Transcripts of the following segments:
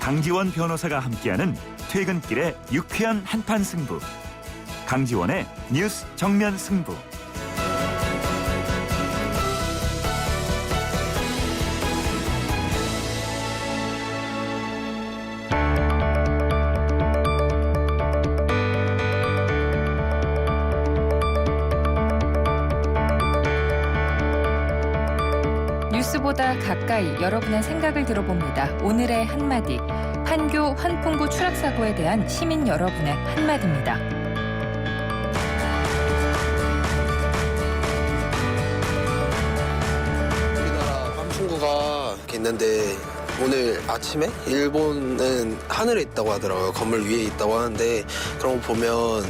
강지원 변호사가 함께하는 퇴근길의 유쾌한 한판 승부. 강지원의 뉴스 정면 승부. 뉴스보다 가까이 여러분의 생각을 들어봅니다. 오늘의 한마디. 판교 환풍구 추락 사고에 대한 시민 여러분의 한마디입니다. 우리나라 환풍구가 있는데 오늘 아침에 일본은 하늘에 있다고 하더라고요. 건물 위에 있다고 하는데 그런 거 보면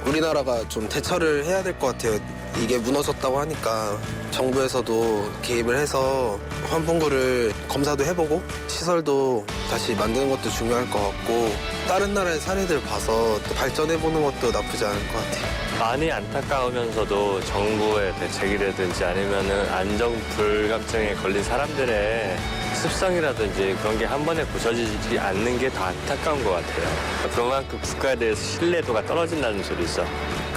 우리나라가 좀 대처를 해야 될 것 같아요. 이게 무너졌다고 하니까 정부에서도 개입을 해서 환풍구를 검사도 해보고 시설도 다시 만드는 것도 중요할 것 같고 다른 나라의 사례들 봐서 또 발전해보는 것도 나쁘지 않을 것 같아요. 많이 안타까우면서도 정부의 대책이라든지 아니면은 안전불감증에 걸린 사람들의 습성이라든지 그런 게 한 번에 고쳐지지 않는 게 더 안타까운 것 같아요. 그만큼 국가에 대해서 신뢰도가 떨어진다는 소리죠.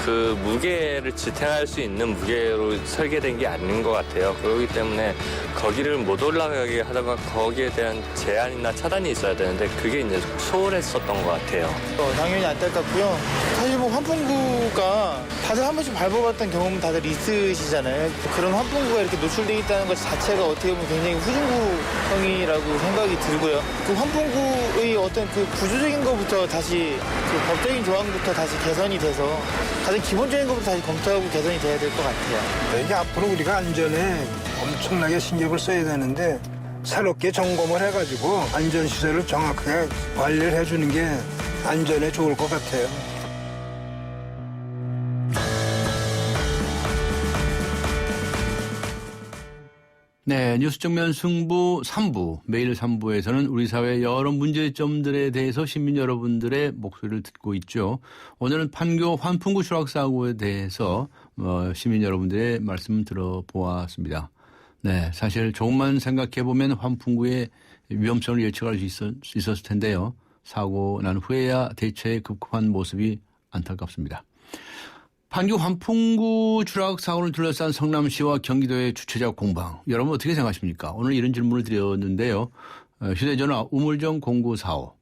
그 무게를 지탱할 수 있는 무게로 설계된 게 아닌 것 같아요. 그렇기 때문에 거기를 못 올라가게 하다가 거기에 대한 제한이나 차단이 있어야 되는데 그게 이제 소홀했었던 것 같아요. 당연히 안타깝고요. 사실 뭐 환풍구가 다들 한 번씩 밟아봤던 경험 다들 있으시잖아요. 그런 환풍구가 이렇게 노출되어 있다는 것 자체가 어떻게 보면 굉장히 후진국형이라고 생각이 들고요. 그 환풍구의 어떤 그 구조적인 것부터 다시 그 법적인 조항부터 다시 개선이 돼서 가장 기본적인 것부터 다시 검토하고 개선이 돼야 될 것 같아요. 이게 앞으로 우리가 안전에 엄청나게 신경을 써야 되는데 새롭게 점검을 해가지고 안전시설을 정확하게 관리를 해주는 게 안전에 좋을 것 같아요. 네, 뉴스 정면 승부 3부. 매일 3부에서는 우리 사회의 여러 문제점들에 대해서 시민 여러분들의 목소리를 듣고 있죠. 오늘은 판교 환풍구 추락 사고에 대해서 시민 여러분들의 말씀 들어보았습니다. 네, 사실 조금만 생각해 보면 환풍구의 위험성을 예측할 수 있었을 텐데요. 사고 난 후에야 대처에 급급한 모습이 안타깝습니다. 판교 환풍구 추락 사고를 둘러싼 성남시와 경기도의 주최자 공방. 여러분 어떻게 생각하십니까? 오늘 이런 질문을 드렸는데요. 휴대전화 우물정 0945,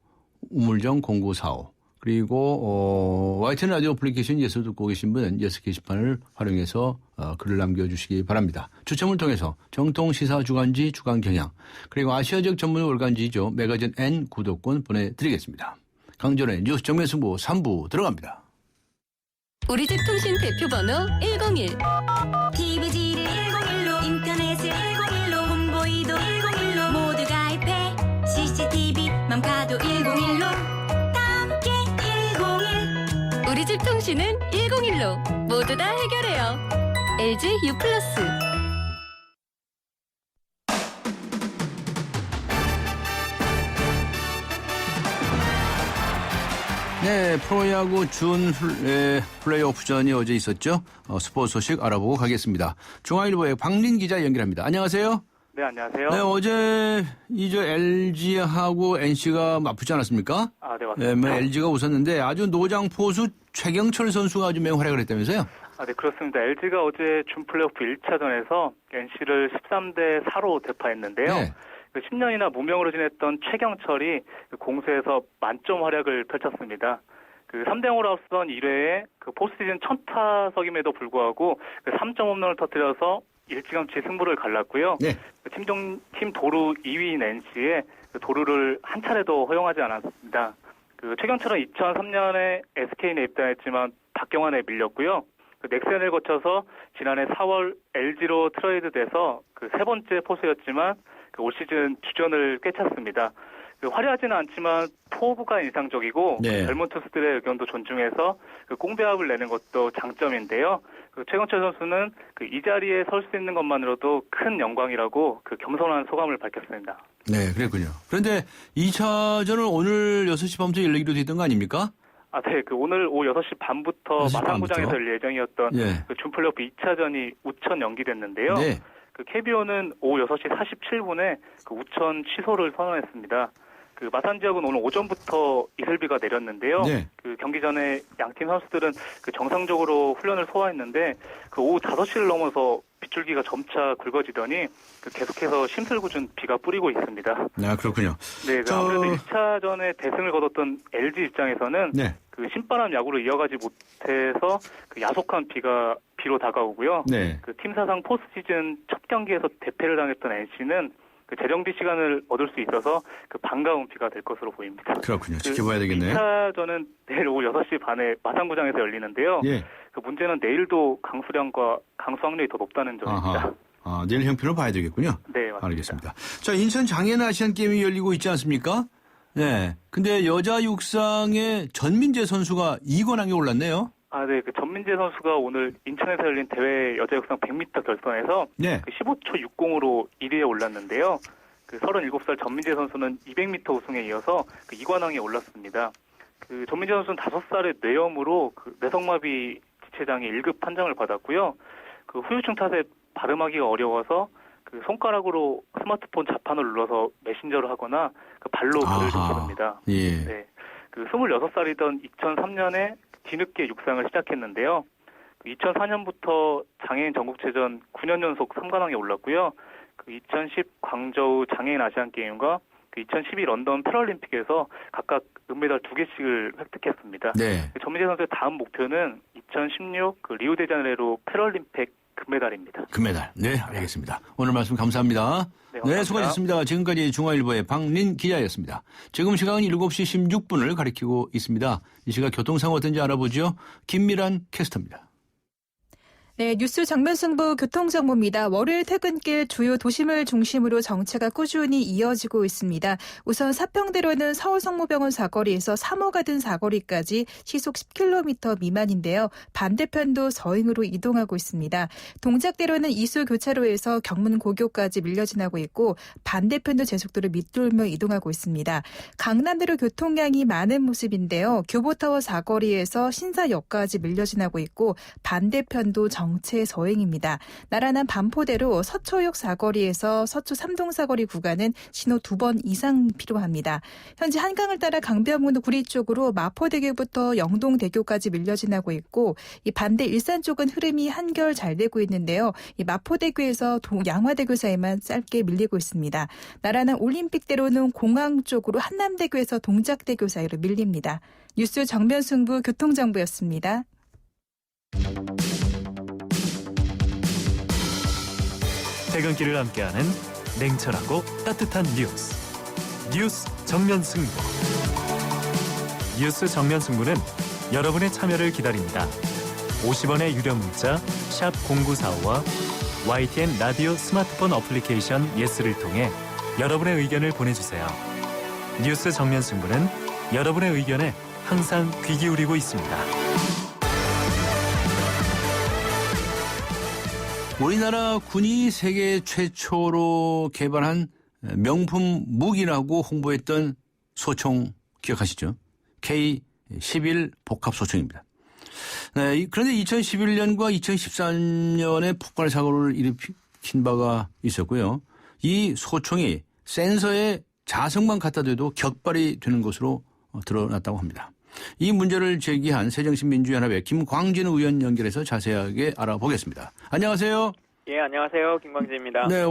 우물정 0945. 그리고 YTN 라디오 어플리케이션 예수 듣고 계신 분은 예수 게시판을 활용해서 글을 남겨주시기 바랍니다. 추첨을 통해서 정통 시사 주간지 주간경향 그리고 아시아적 전문 월간지죠. 매거진 N 구독권 보내드리겠습니다. 강전의 뉴스 정면 승부 3부 들어갑니다. 우리 집 통신 대표번호 101 TV지를 101로 인터넷을 101로 홈보이도 101로 모두 가입해 CCTV 맘카도 101로 함께 101 우리 집 통신은 101로 모두 다 해결해요. LG U+. 네, 프로야구 준 플레이오프전이 어제 있었죠. 스포츠 소식 알아보고 가겠습니다. 중앙일보의 박린 기자 연결합니다. 안녕하세요. 네, 안녕하세요. 네, 어제 LG하고 NC가 맞붙지 않았습니까? 아, 네, 맞습니다. 네, LG가 웃었는데 아주 노장 포수 최경철 선수가 아주 맹활약을 했다면서요? 아, 네, 그렇습니다. LG가 어제 준 플레이오프 1차전에서 NC를 13대 4로 대파했는데요. 네. 10년이나 무명으로 지냈던 최경철이 공수에서 만점 활약을 펼쳤습니다. 3대 0으로 앞선 1회에 포스트시즌 첫 타석임에도 불구하고 3점 홈런을 터뜨려서 일찌감치 승부를 갈랐고요. 네. 팀 도루 2위인 NC에 도루를 한 차례도 허용하지 않았습니다. 최경철은 2003년에 SK에 입단했지만 박경환에 밀렸고요. 넥센을 거쳐서 지난해 4월 LG로 트레이드돼서 세 번째 포수였지만 올 시즌 주전을 꿰찼습니다. 화려하지는 않지만 포부가 인상적이고 네. 젊은 투수들의 의견도 존중해서 꽁배합을 내는 것도 장점인데요. 최경철 선수는 이 자리에 설 수 있는 것만으로도 큰 영광이라고 겸손한 소감을 밝혔습니다. 네, 그랬군요. 그런데 2차전은 오늘 6시 반부터 열리기로 됐던 거 아닙니까? 아, 네. 오늘 오후 6시 반부터 마산구장에서 열릴 예정이었던 예. 준플레이오프 2차전이 우천 연기됐는데요. 네. KBO는 오후 6시 47분에 우천 취소를 선언했습니다. 그 마산 지역은 오늘 오전부터 이슬비가 내렸는데요. 네. 그 경기 전에 양팀 선수들은 그 정상적으로 훈련을 소화했는데 그 오후 5시를 넘어서 빗줄기가 점차 굵어지더니 그 계속해서 심술궂은 비가 뿌리고 있습니다. 아, 그렇군요. 네, 그 아무래도 1차전에 대승을 거뒀던 LG 입장에서는 네. 그 신바람 야구를 이어가지 못해서 그 야속한 비로 다가오고요. 네. 그 팀 사상 포스트 시즌 첫 경기에서 대패를 당했던 NC는 그 재정비 시간을 얻을 수 있어서 그 반가운 비가 될 것으로 보입니다. 그렇군요. 지켜봐야 되겠네요. 2차전은 내일 오후 6시 반에 마산구장에서 열리는데요. 예. 그 문제는 내일도 강수량과 강수 확률이 더 높다는 점입니다. 아하. 아, 내일 형편을 봐야 되겠군요. 네, 맞습니다. 알겠습니다. 자, 인천 장애인 아시안 게임이 열리고 있지 않습니까? 네. 근데 여자 육상의 전민재 선수가 2관왕에 올랐네요. 아, 네. 그 전민재 선수가 오늘 인천에서 열린 대회 여자 육상 100m 결선에서 네. 그 15초 60으로 1위에 올랐는데요. 그 37살 전민재 선수는 200m 우승에 이어서 그 2관왕에 올랐습니다. 그 전민재 선수는 5살의 뇌염으로 그 뇌성마비 지체장애 1급 판정을 받았고요. 그 후유증 탓에 발음하기가 어려워서 그 손가락으로 스마트폰 자판을 눌러서 메신저를 하거나 그 발로 글을 적습니다. 예. 네. 그 26살이던 2003년에 뒤늦게 육상을 시작했는데요. 2004년부터 장애인 전국체전 9년 연속 3관왕에 올랐고요. 그 2010 광저우 장애인 아시안게임과 그 2012 런던 패럴림픽에서 각각 은메달 2개씩을 획득했습니다. 네. 전민재 선수의 다음 목표는 2016 그 리우데자네이루 패럴림픽 금메달입니다. 금메달. 네, 알겠습니다. 오늘 말씀 감사합니다. 네, 감사합니다. 수고하셨습니다. 지금까지 중앙일보의 박민 기자였습니다. 지금 시각은 7시 16분을 가리키고 있습니다. 이 시각 교통상황 어떤지 알아보죠. 김미란 캐스터입니다. 네, 뉴스 정면승부 교통정보입니다. 월요일 퇴근길 주요 도심을 중심으로 정체가 꾸준히 이어지고 있습니다. 우선 사평대로는 서울 성모병원 사거리에서 3호 가든 사거리까지 시속 10km 미만인데요. 반대편도 서행으로 이동하고 있습니다. 동작대로는 이수 교차로에서 경문 고교까지 밀려 지나고 있고 반대편도 제속도를 밑돌며 이동하고 있습니다. 강남대로 교통량이 많은 모습인데요. 교보타워 사거리에서 신사역까지 밀려 지나고 있고 반대편도 정체 서행입니다. 나란한 반포대로 서초역 사거리에서 서초 3동 사거리 구간은 신호 2번 이상 필요합니다. 현재 한강을 따라 강변북로 구리 쪽으로 마포대교부터 영동대교까지 밀려 지나고 있고 이 반대 일산 쪽은 흐름이 한결 잘 되고 있는데요. 이 마포대교에서 양화대교 사이만 짧게 밀리고 있습니다. 나란한 올림픽대로는 공항 쪽으로 한남대교에서 동작대교 사이로 밀립니다. 뉴스 정면승부 교통정보였습니다. 퇴근길을 함께하는 냉철하고 따뜻한 뉴스 정면 승부. 뉴스 정면 승부는 여러분의 참여를 기다립니다. 50원의 유료 문자 샵 0945와 YTN 라디오 스마트폰 어플리케이션 예스를 통해 여러분의 의견을 보내주세요. 뉴스 정면 승부는 여러분의 의견에 항상 귀 기울이고 있습니다. 우리나라 군이 세계 최초로 개발한 명품 무기라고 홍보했던 소총 기억하시죠? K-11 복합소총입니다. 네, 그런데 2011년과 2013년에 폭발 사고를 일으킨 바가 있었고요. 이 소총이 센서에 자석만 갖다 대도 격발이 되는 것으로 드러났다고 합니다. 이 문제를 제기한 새정신민주연합의 김광진 의원 연결해서 자세하게 알아보겠습니다. 안녕하세요. 예, 안녕하세요. 김광진입니다. 네,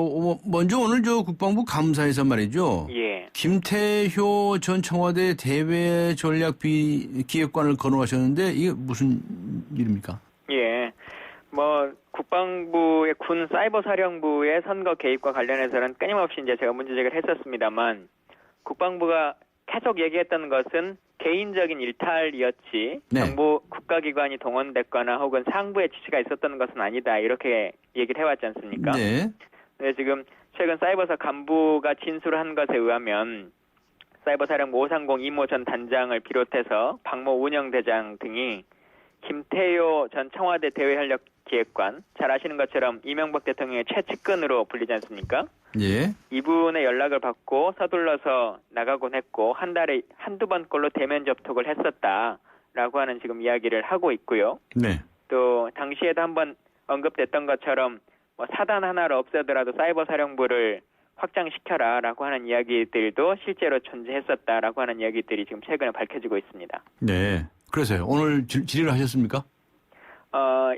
먼저 오늘 국방부 감사에서 말이죠. 예. 김태효 전 청와대 대외전략기획관을 거론하셨는데 이게 무슨 일입니까? 예. 국방부의 군 사이버사령부의 선거 개입과 관련해서는 끊임없이 이제 제가 문제 제기를 했었습니다만 국방부가 계속 얘기했던 것은 개인적인 일탈이었지 네. 정부 국가기관이 동원됐거나 혹은 상부의 지시가 있었던 것은 아니다 이렇게 얘기를 해왔지 않습니까? 네. 네, 지금 최근 사이버사 간부가 진술한 것에 의하면 사이버사령부 530 이모 전 단장을 비롯해서 박모 운영대장 등이 김태효 전 청와대 대외전략기획관 잘 아시는 것처럼 이명박 대통령의 최측근으로 불리지 않습니까? 예. 이분의 연락을 받고 서둘러서 나가곤 했고 한 달에 한두 번꼴로 대면 접촉을 했었다라고 하는 지금 이야기를 하고 있고요. 네. 또 당시에도 한번 언급됐던 것처럼 사단 하나를 없애더라도 사이버 사령부를 확장시켜라라고 하는 이야기들도 실제로 존재했었다라고 하는 이야기들이 지금 최근에 밝혀지고 있습니다. 네. 그래서요. 오늘 질의를 하셨습니까?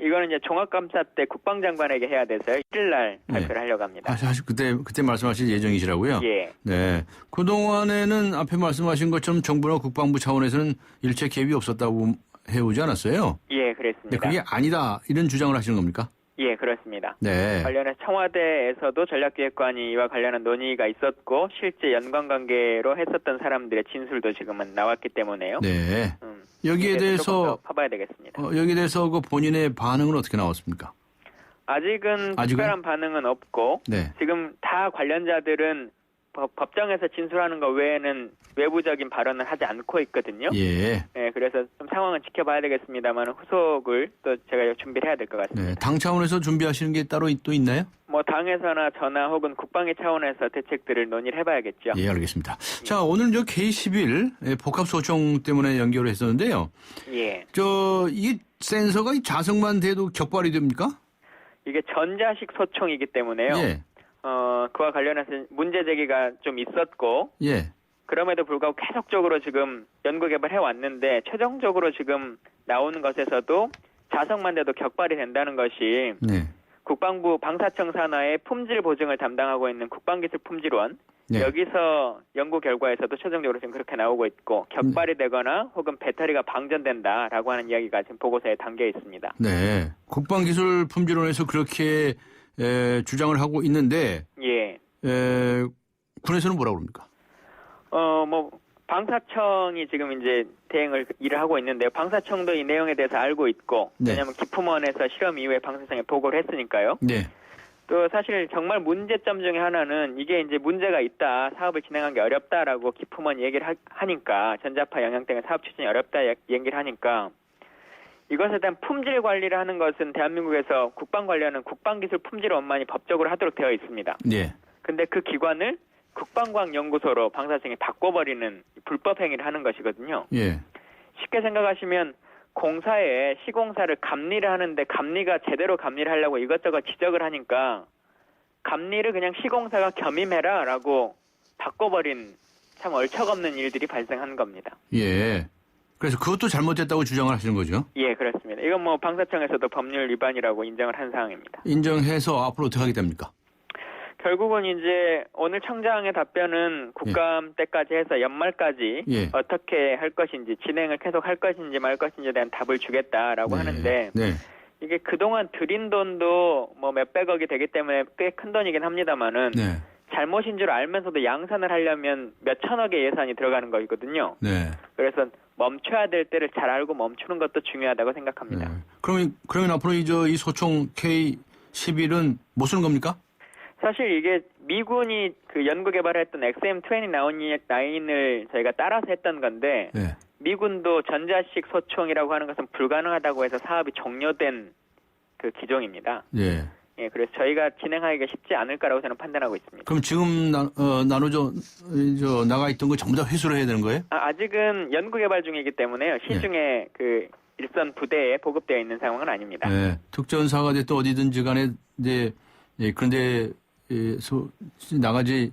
이거는 이제 종합감사 때 국방장관에게 해야 돼서요. 1일 날 발표를 하려고 합니다. 사실 그때 말씀하실 예정이시라고요? 예. 네. 그동안에는 앞에 말씀하신 것처럼 정부나 국방부 차원에서는 일체 개입이 없었다고 해오지 않았어요? 예, 그랬습니다. 네, 그게 아니다. 이런 주장을 하시는 겁니까? 예, 그렇습니다. 네. 관련해서 청와대에서도 전략기획관이 이와 관련한 논의가 있었고 실제 연관관계로 했었던 사람들의 진술도 지금은 나왔기 때문에요. 네. 여기에 대해서 파봐야 되겠습니다. 여기에 대해서 그 본인의 반응은 어떻게 나왔습니까? 아직은 특별한 반응은 없고 네. 지금 다 관련자들은 법정에서 진술하는 것 외에는 외부적인 발언을 하지 않고 있거든요. 예. 네, 그래서 좀 상황은 지켜봐야 되겠습니다만 후속을 또 제가 준비를 해야 될 것 같습니다. 네. 당 차원에서 준비하시는 게 따로 또 있나요? 뭐 당에서나 저나 혹은 국방위 차원에서 대책들을 논의를 해봐야겠죠. 예, 알겠습니다. 자, 오늘 저 K11 복합 소총 때문에 연결을 했었는데요. 예. 이 센서가 이 자석만 돼도 격발이 됩니까? 이게 전자식 소총이기 때문에요. 예. 그와 관련해서 문제 제기가 좀 있었고, 예. 그럼에도 불구하고 계속적으로 지금 연구 개발해 왔는데, 최종적으로 지금 나오는 것에서도 자석만 돼도 격발이 된다는 것이, 네. 국방부 방사청 산하의 품질 보증을 담당하고 있는 국방기술품질원, 네. 여기서 연구 결과에서도 최종적으로 지금 그렇게 나오고 있고, 격발이 되거나 혹은 배터리가 방전된다라고 하는 이야기가 지금 보고서에 담겨 있습니다. 네. 국방기술품질원에서 그렇게 주장을 하고 있는데, 예. 군에서는 뭐라고 그럽니까? 방사청이 지금 이제 일을 하고 있는데요. 방사청도 이 내용에 대해서 알고 있고, 네. 왜냐하면 기품원에서 실험 이후에 방사청에 보고를 했으니까요. 네. 또 사실 정말 문제점 중에 하나는 이게 이제 문제가 있다, 사업을 진행하기 어렵다라고 기품원이 얘기를 하니까, 전자파 영향 때문에 사업 추진이 어렵다 얘기를 하니까, 이것에 대한 품질 관리를 하는 것은 대한민국에서 국방 관련은 국방기술품질원만이 법적으로 하도록 되어 있습니다. 네. 근데 그 기관을 국방과학연구소로 방사청이 바꿔버리는 불법 행위를 하는 것이거든요. 예. 쉽게 생각하시면 공사에 시공사를 감리를 하는데 감리가 제대로 감리를 하려고 이것저것 지적을 하니까 감리를 그냥 시공사가 겸임해라라고 바꿔버린 참 얼척없는 일들이 발생한 겁니다. 예. 그래서 그것도 잘못됐다고 주장을 하시는 거죠? 예, 그렇습니다. 이건 뭐 방사청에서도 법률 위반이라고 인정을 한 사항입니다. 인정해서 앞으로 어떻게 하게 됩니까? 결국은 이제 오늘 청장의 답변은 국감 때까지 해서 연말까지 예. 어떻게 할 것인지 진행을 계속 할 것인지 말 것인지에 대한 답을 주겠다라고 하는데 네. 이게 그동안 들인 돈도 뭐 몇백억이 되기 때문에 꽤 큰 돈이긴 합니다만은 네. 잘못인 줄 알면서도 양산을 하려면 몇천억의 예산이 들어가는 거거든요. 네. 그래서 멈춰야 될 때를 잘 알고 멈추는 것도 중요하다고 생각합니다. 네. 그러면 앞으로 이 소총 K11은 못 쓰는 겁니까? 사실 이게 미군이 그 연구 개발했던 XM29을 저희가 따라서 했던 건데 네. 미군도 전자식 소총이라고 하는 것은 불가능하다고 해서 사업이 종료된 그 기종입니다. 예. 예, 그래서 저희가 진행하기가 쉽지 않을 거라고 저는 판단하고 있습니다. 그럼 지금 나가 있던 거 전부 다 회수를 해야 되는 거예요? 아직은 연구 개발 중이기 때문에요. 시중에 그 일선 부대에 보급되어 있는 상황은 아닙니다. 네. 특전사가 됐든 어디든지 간에 이제 그런데 나가지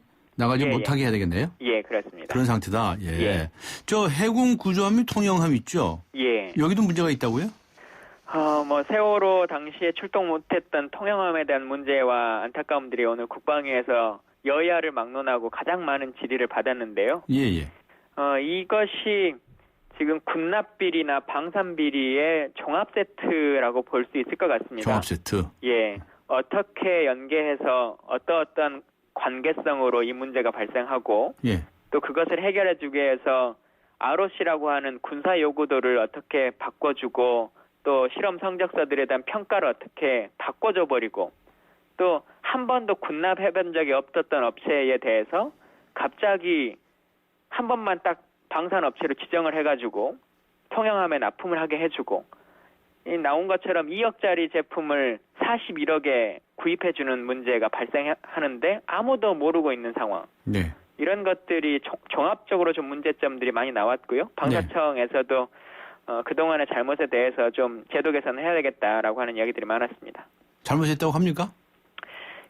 못하게 해야 되겠네요. 예, 그렇습니다. 그런 상태다. 예. 예. 저 해군 구조함 및 통영함 있죠. 예. 여기도 문제가 있다고요? 세월호 당시에 출동 못했던 통영함에 대한 문제와 안타까움들이 오늘 국방위에서 여야를 막론하고 가장 많은 질의를 받았는데요. 예. 이것이 지금 군납비리나 방산비리의 종합 세트라고 볼 수 있을 것 같습니다. 종합 세트. 예. 어떻게 연계해서 어떠한 관계성으로 이 문제가 발생하고 예. 또 그것을 해결해주기 위해서 ROC라고 하는 군사 요구도를 어떻게 바꿔주고 또 실험 성적서들에 대한 평가를 어떻게 바꿔줘 버리고 또 한 번도 군납해본 적이 없었던 업체에 대해서 갑자기 한 번만 딱 방산업체로 지정을 해가지고 통영함에 납품을 하게 해주고 나온 것처럼 2억짜리 제품을 41억에 구입해주는 문제가 발생하는데 아무도 모르고 있는 상황. 네. 이런 것들이 종합적으로 좀 문제점들이 많이 나왔고요. 방사청에서도 그동안의 잘못에 대해서 좀 제도 개선을 해야 되겠다라고 하는 이야기들이 많았습니다. 잘못했다고 합니까?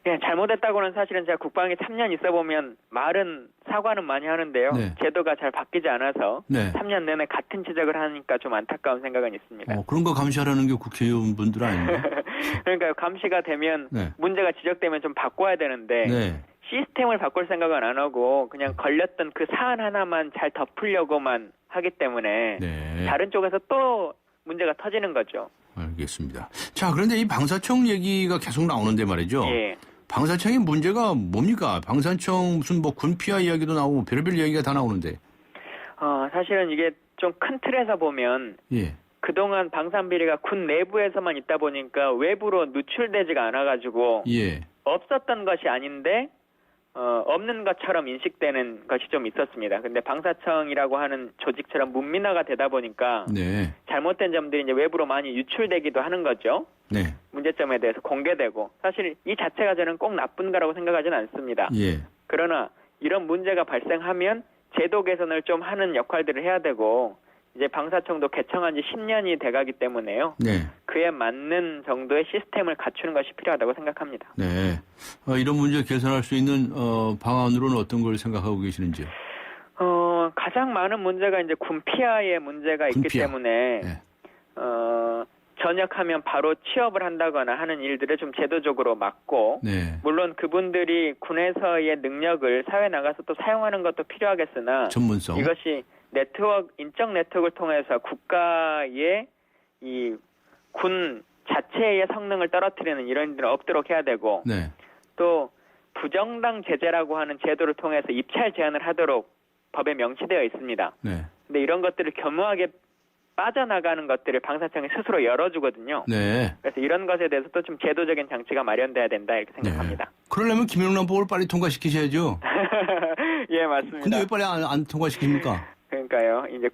예, 잘못했다고는 사실은 제가 국방에 3년 있어 보면 말은 사과는 많이 하는데요. 네. 제도가 잘 바뀌지 않아서 네. 3년 내내 같은 지적을 하니까 좀 안타까운 생각은 있습니다. 그런 거 감시하라는 게 국회의원분들 아닌가요? 그러니까 감시가 되면 네. 문제가 지적되면 좀 바꿔야 되는데 네. 시스템을 바꿀 생각은 안 하고 그냥 걸렸던 그 사안 하나만 잘 덮으려고만 하기 때문에 네. 다른 쪽에서 또 문제가 터지는 거죠. 알겠습니다. 자, 그런데 이 방사청 얘기가 계속 나오는데 말이죠. 예. 방사청의 문제가 뭡니까? 방사청 무슨 뭐 군피하 이야기도 나오고 별의별 이야기가 다 나오는데. 사실은 이게 좀 큰 틀에서 보면 예. 그동안 방산 비리가 군 내부에서만 있다 보니까 외부로 누출되지가 않아가지고 예. 없었던 것이 아닌데 없는 것처럼 인식되는 것이 좀 있었습니다. 근데 방사청이라고 하는 조직처럼 문민화가 되다 보니까 네. 잘못된 점들이 이제 외부로 많이 유출되기도 하는 거죠. 네. 문제점에 대해서 공개되고 사실 이 자체가 저는 꼭 나쁜 거라고 생각하지는 않습니다. 예. 그러나 이런 문제가 발생하면 제도 개선을 좀 하는 역할들을 해야 되고 이제 방사청도 개청한 지 10년이 돼가기 때문에요. 네. 그에 맞는 정도의 시스템을 갖추는 것이 필요하다고 생각합니다. 네. 이런 문제 개선할 수 있는 방안으로는 어떤 걸 생각하고 계시는지요? 가장 많은 문제가 이제 군피하의 문제가 있기 군피하. 때문에 네. 전역하면 바로 취업을 한다거나 하는 일들을 좀 제도적으로 막고 네. 물론 그분들이 군에서의 능력을 사회 나가서 또 사용하는 것도 필요하겠으나 전문성. 이것이 인적 네트워크를 통해서 국가의 이 군 자체의 성능을 떨어뜨리는 이런 일은 없도록 해야 되고 네. 또 부정당 제재라고 하는 제도를 통해서 입찰 제한을 하도록 법에 명시되어 있습니다. 네. 근데 이런 것들을 겸허하게 빠져나가는 것들을 방사청이 스스로 열어주거든요. 네. 그래서 이런 것에 대해서도 좀 제도적인 장치가 마련돼야 된다 이렇게 생각합니다. 네. 그러려면 김영란법을 빨리 통과시키셔야죠. 예, 맞습니다. 근데 왜 빨리 안 통과시킵니까? 그러니까요. 이제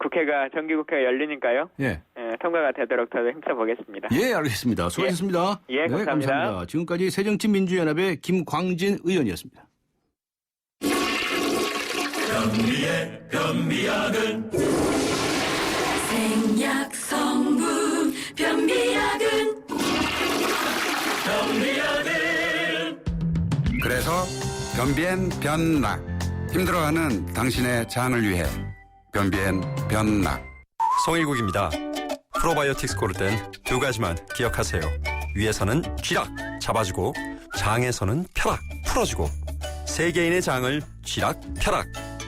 정기국회가 열리니까요. 예. 통과가 되도록 더 힘써보겠습니다. 예, 알겠습니다. 수고하셨습니다. 예, 네, 감사합니다. 감사합니다. 지금까지 새정치민주연합의 김광진 의원이었습니다. 생약 성분 변비약은 그래서 변비엔 변락. 힘들어하는 당신의 장을 위해 변비엔 변락. 송일국입니다. 프로바이오틱스 고를 땐 두 가지만 기억하세요. 위에서는 쥐락 잡아주고 장에서는 펴락 풀어주고 세계인의 장을 쥐락 펴락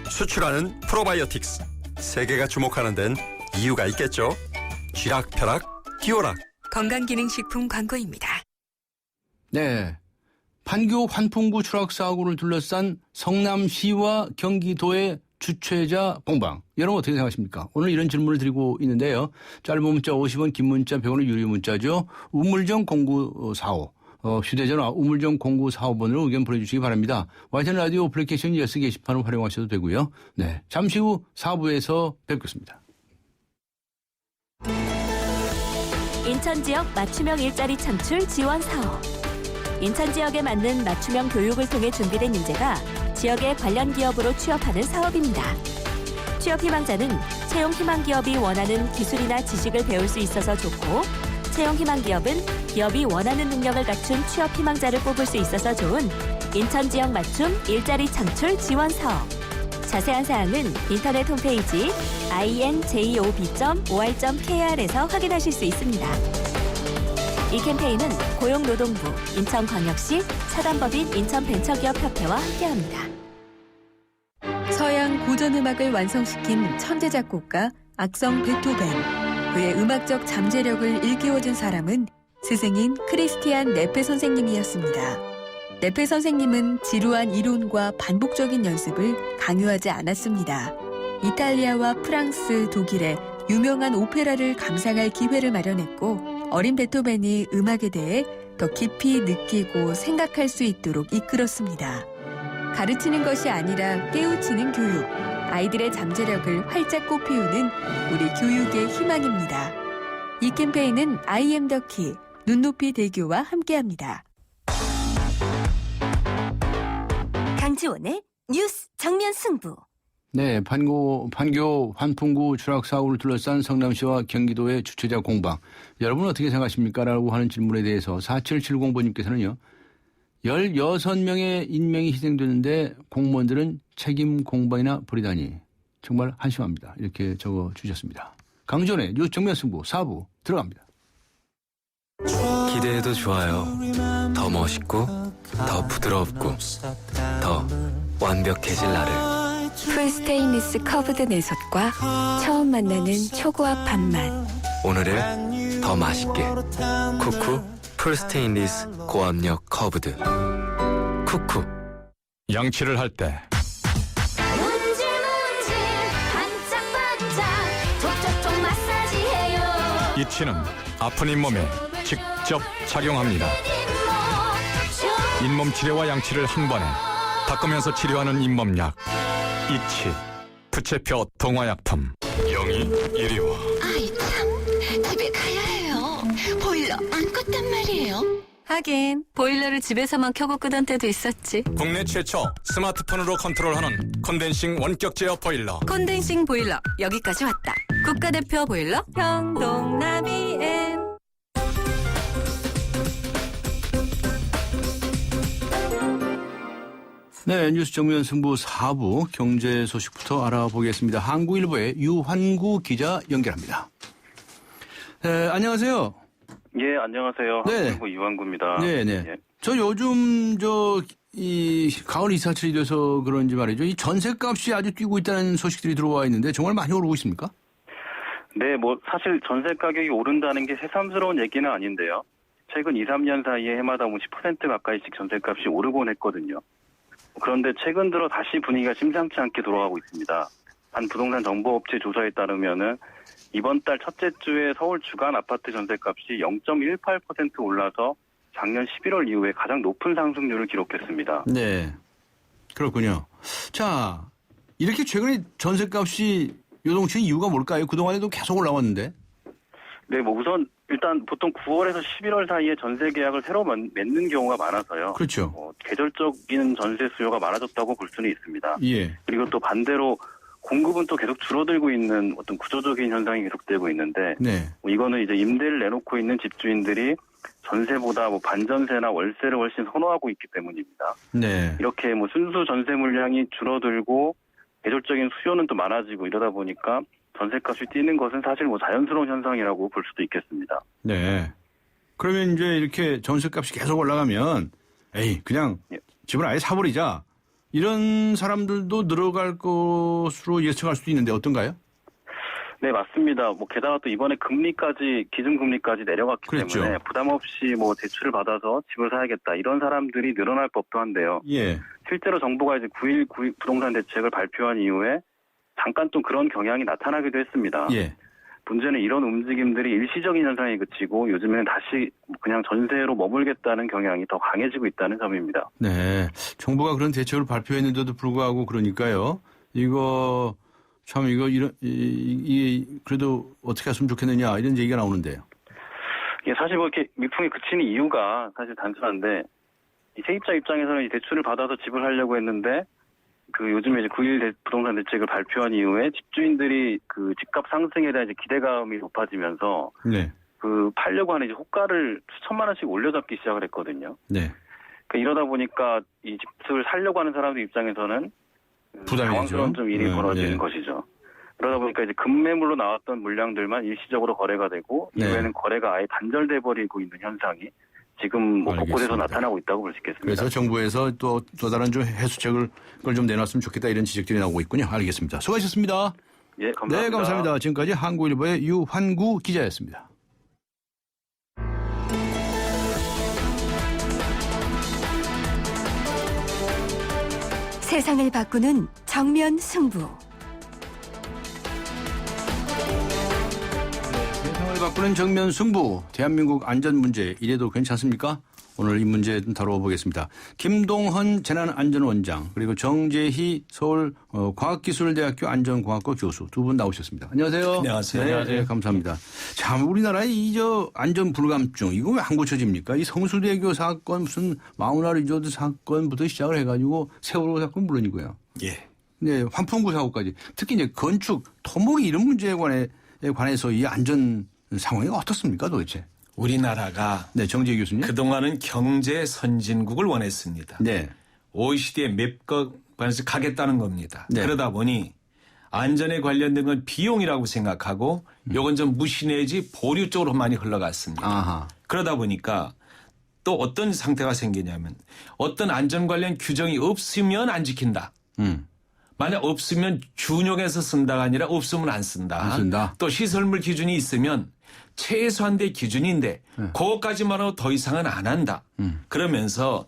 수출하는 프로바이오틱스. 세계가 주목하는 데는 이유가 있겠죠. 쥐락 펴락 기오락. 건강기능식품 광고입니다. 네. 판교 환풍구 추락 사고를 둘러싼 성남시와 경기도의 주최자 공방. 여러분 어떻게 생각하십니까? 오늘 이런 질문을 드리고 있는데요. 짧은 문자 50원, 긴 문자 100원의 유료 문자죠. 우물정 0945. 휴대전화 우물정 0945번으로 의견 보내주시기 바랍니다. YTN 라디오 어플리케이션 예스 게시판을 활용하셔도 되고요. 네, 잠시 후 4부에서 뵙겠습니다. 인천 지역 맞춤형 일자리 창출 지원 사업. 인천 지역에 맞는 맞춤형 교육을 통해 준비된 인재가 지역의 관련 기업으로 취업하는 사업입니다. 취업 희망자는 채용 희망 기업이 원하는 기술이나 지식을 배울 수 있어서 좋고, 채용 희망 기업은 기업이 원하는 능력을 갖춘 취업 희망자를 뽑을 수 있어서 좋은 인천 지역 맞춤 일자리 창출 지원 사업. 자세한 사항은 인터넷 홈페이지 injob.or.kr에서 확인하실 수 있습니다. 이 캠페인은 고용노동부, 인천광역시, 사단법인 인천벤처기업협회와 함께합니다. 서양 고전음악을 완성시킨 천재 작곡가 악성 베토벤. 그의 음악적 잠재력을 일깨워준 사람은 스승인 크리스티안 네페 선생님이었습니다. 네페 선생님은 지루한 이론과 반복적인 연습을 강요하지 않았습니다. 이탈리아와 프랑스, 독일의 유명한 오페라를 감상할 기회를 마련했고, 어린 베토벤이 음악에 대해 더 깊이 느끼고 생각할 수 있도록 이끌었습니다. 가르치는 것이 아니라 깨우치는 교육, 아이들의 잠재력을 활짝 꽃피우는 우리 교육의 희망입니다. 이 캠페인은 I am the key, 눈높이 대교와 함께합니다. 강지원의 뉴스 정면 승부. 네, 판교 환풍구 추락 사고를 둘러싼 성남시와 경기도의 주최자 공방. 여러분 어떻게 생각하십니까? 라고 하는 질문에 대해서 4770번님께서는요. 16명의 인명이 희생되는데 공무원들은 책임 공방이나 벌이다니 정말 한심합니다. 이렇게 적어 주셨습니다. 강전의 뉴스 정면 승부 4부 들어갑니다. 기대해도 좋아요. 더 멋있고 더 부드럽고 더 완벽해질 나를. 풀스테인리스 커브드 내솥과 처음 만나는 초고압 밥맛. 오늘을 더 맛있게. 쿠쿠 풀스테인리스 고압력 커브드. 쿠쿠. 양치를 할 때 촉촉촉 마사지해요. 이치는 아픈 잇몸에 직접 작용합니다. 잇몸 치료와 양치를 한 번에 닦으면서 치료하는 잇몸약 이치 부채표 동화약품. 영희 이리 와. 아이 참, 집에 가야 해요. 보일러 안 껐단 말이에요. 하긴 보일러를 집에서만 켜고 끄던 때도 있었지. 국내 최초 스마트폰으로 컨트롤하는 컨덴싱 원격 제어 보일러. 컨덴싱 보일러 여기까지 왔다. 국가대표 보일러 형동나비엔. 네, 뉴스 정면 승부 4부 경제 소식부터 알아보겠습니다. 한국일보의 유환구 기자 연결합니다. 네, 안녕하세요. 예, 안녕하세요. 네. 한국일보 유환구입니다. 네네. 예. 저 요즘 이 가을 이사철이 돼서 그런지 말이죠. 이 전셋값이 아주 뛰고 있다는 소식들이 들어와 있는데 정말 많이 오르고 있습니까? 네, 뭐 사실 전세 가격이 오른다는 게 새삼스러운 얘기는 아닌데요. 최근 2, 3년 사이에 해마다 10% 가까이씩 전세값이 오르곤 했거든요. 그런데 최근 들어 다시 분위기가 심상치 않게 돌아가고 있습니다. 한 부동산 정보업체 조사에 따르면은 이번 달 첫째 주에 서울 주간 아파트 전세값이 0.18% 올라서 작년 11월 이후에 가장 높은 상승률을 기록했습니다. 네, 그렇군요. 자, 이렇게 최근에 전세값이 요동친 이유가 뭘까요? 그동안에도 계속 올라왔는데. 네, 뭐 우선 일단 보통 9월에서 11월 사이에 전세 계약을 새로 맺는 경우가 많아서요. 그렇죠. 계절적인 전세 수요가 많아졌다고 볼 수는 있습니다. 예. 그리고 또 반대로 공급은 또 계속 줄어들고 있는 어떤 구조적인 현상이 계속되고 있는데, 네. 이거는 이제 임대를 내놓고 있는 집주인들이 전세보다 반전세나 월세를 훨씬 선호하고 있기 때문입니다. 네. 이렇게 순수 전세 물량이 줄어들고 계절적인 수요는 또 많아지고 이러다 보니까 전세값이 뛰는 것은 사실 자연스러운 현상이라고 볼 수도 있겠습니다. 네. 그러면 이제 이렇게 전세값이 계속 올라가면 그냥 집을 아예 사버리자. 이런 사람들도 늘어갈 것으로 예측할 수도 있는데 어떤가요? 네, 맞습니다. 게다가 또 이번에 기준금리까지 내려갔기 그렇죠. 때문에 부담 없이 대출을 받아서 집을 사야겠다. 이런 사람들이 늘어날 법도 한데요. 예. 실제로 정부가 이제 9.19 부동산 대책을 발표한 이후에 잠깐 또 그런 경향이 나타나기도 했습니다. 예. 문제는 이런 움직임들이 일시적인 현상이 그치고 요즘에는 다시 그냥 전세로 머물겠다는 경향이 더 강해지고 있다는 점입니다. 네. 정부가 그런 대책을 발표했는데도 불구하고 그러니까요. 이거 그래도 어떻게 했으면 좋겠느냐 이런 얘기가 나오는데요. 예, 사실 이렇게 미풍이 그치는 이유가 사실 단순한데 이 세입자 입장에서는 이 대출을 받아서 집을 하려고 했는데 요즘에 이제 9.1 부동산 대책을 발표한 이후에 집주인들이 집값 상승에 대한 기대감이 높아지면서 네. 팔려고 하는 호가를 수천만 원씩 올려잡기 시작을 했거든요. 네. 이러다 보니까 이 집을 살려고 하는 사람들 입장에서는 당황스러운 일이 벌어지는 것이죠. 그러다 보니까 이제 급매물로 나왔던 물량들만 일시적으로 거래가 되고 이후에는 거래가 아예 단절돼 버리고 있는 현상이 지금 곳곳에서 나타나고 있다고 볼 수 있겠습니다. 그래서 정부에서 또 다른 해수책을 좀 내놨으면 좋겠다 이런 지적들이 나오고 있군요. 알겠습니다. 수고하셨습니다. 예, 감사합니다. 네, 감사합니다. 지금까지 한국일보의 유환구 기자였습니다. 세상을 바꾸는 정면 승부. 세상을 바꾸는 정면 승부. 대한민국 안전 문제 이래도 괜찮습니까? 오늘 이 문제 좀 다뤄보겠습니다. 김동헌 재난안전원장 그리고 정재희 서울 과학기술대학교 안전공학과 교수 두 분 나오셨습니다. 안녕하세요. 안녕하세요. 네, 감사합니다. 참 우리나라의 안전 불감증 이거 왜 안 고쳐집니까? 이 성수대교 사건 무슨 마우나 리조트 사건부터 시작을 해가지고 세월호 사건 물론이고요. 예. 네, 환풍구 사고까지 특히 이제 건축 토목이 이런 문제에 관해서 이 안전 상황이 어떻습니까 도대체? 우리나라가 네, 정재희 교수님. 그동안은 경제 선진국을 원했습니다. 네. OECD의 맵건에서 가겠다는 겁니다. 네. 그러다 보니 안전에 관련된 건 비용이라고 생각하고 요건 좀 무시 내지 보류 쪽으로 많이 흘러갔습니다. 아하. 그러다 보니까 또 어떤 상태가 생기냐면 어떤 안전 관련 규정이 없으면 안 지킨다. 만약 없으면 준용해서 쓴다가 아니라 없으면 안 쓴다. 안 쓴다. 또 시설물 기준이 있으면 최소한대 기준인데 그것까지만 하고 더 이상은 안 한다. 그러면서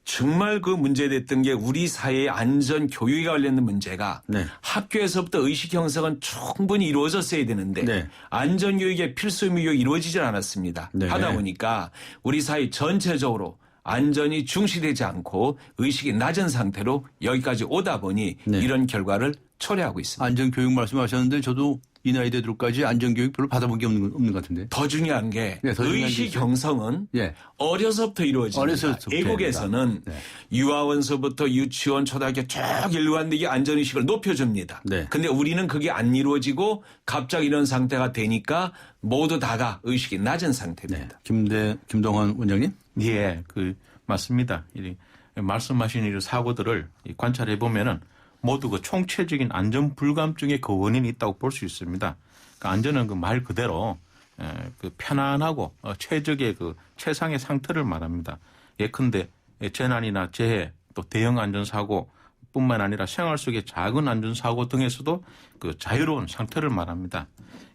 정말 그 문제됐던 게 우리 사회의 안전 교육에 관련된 문제가 네. 학교에서부터 의식 형성은 충분히 이루어졌어야 되는데 네. 안전 교육의 필수 의무가 이루어지질 않았습니다. 네. 하다 보니까 우리 사회 전체적으로 안전이 중시되지 않고 의식이 낮은 상태로 여기까지 오다 보니 네. 이런 결과를 초래하고 있습니다. 안전교육 말씀하셨는데 저도 이 나이 되도록까지 안전교육 별로 받아본 게 없는 것 같은데. 더 중요한 게 네, 더 중요한 의식 게 형성은 예. 어려서부터 이루어집니다. 어려서부터 외국에서는 네. 유아원서부터 유치원, 초등학교 쭉 일관되게 안전의식을 높여줍니다. 네. 근데 우리는 그게 안 이루어지고 갑자기 이런 상태가 되니까 모두 다가 의식이 낮은 상태입니다. 김동환 원장님? 예, 맞습니다. 말씀하신 이런 사고들을 관찰해 보면은 모두 그 총체적인 안전 불감증의 그 원인이 있다고 볼 수 있습니다. 그러니까 안전은 그 말 그대로 그 편안하고 최적의 그 최상의 상태를 말합니다. 예컨대 재난이나 재해 또 대형 안전사고 뿐만 아니라 생활 속의 작은 안전사고 등에서도 그 자유로운 상태를 말합니다.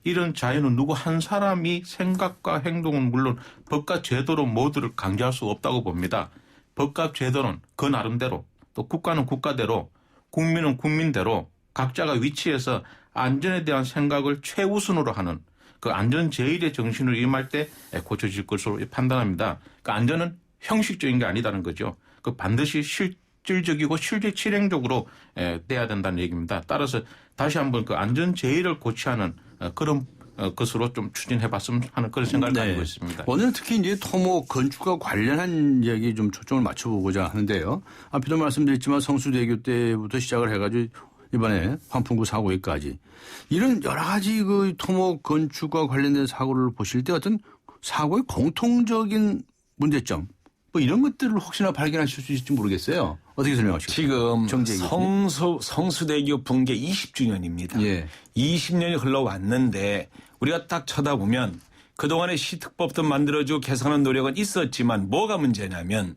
이런 자유는 누구 한 사람이 생각과 행동은 물론 법과 제도로 모두를 강제할 수 없다고 봅니다. 법과 제도는 그 나름대로 또 국가는 국가대로 국민은 국민대로 각자가 위치해서 안전에 대한 생각을 최우선으로 하는 그 안전 제일의 정신을 임할 때 고쳐질 것으로 판단합니다. 그 안전은 형식적인 게 아니다는 거죠. 그 반드시 실질적이고 실제 실행적으로 돼야 된다는 얘기입니다. 따라서 다시 한번 그 안전 제일을 고취하는 그런 것으로 좀 추진해봤으면 하는 그런 생각을 가지고 있습니다. 오늘 특히 이제 토목 건축과 관련한 이야기 좀 초점을 맞춰보고자 하는데요. 앞에도 말씀드렸지만 성수대교 때부터 시작을 해가지고 이번에 환풍구 사고에까지 이런 여러 가지 그 토목 건축과 관련된 사고를 보실 때 어떤 사고의 공통적인 문제점 뭐 이런 것들을 혹시나 발견하실 수 있을지 모르겠어요. 어떻게 설명하시겠어요? 지금 성수대교 붕괴 20주년입니다. 예. 20년이 흘러왔는데 우리가 딱 쳐다보면 그동안에 시특법도 만들어주고 개선하는 노력은 있었지만 뭐가 문제냐면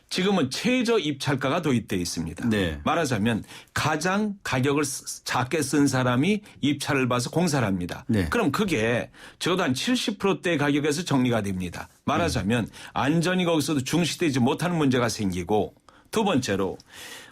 지금은 최저 입찰가가 도입되어 있습니다. 네. 말하자면 가장 가격을 작게 쓴 사람이 입찰을 봐서 공사를 합니다. 네. 그럼 그게 적어도 한 70%대 가격에서 정리가 됩니다. 말하자면 안전이 거기서도 중시되지 못하는 문제가 생기고 두 번째로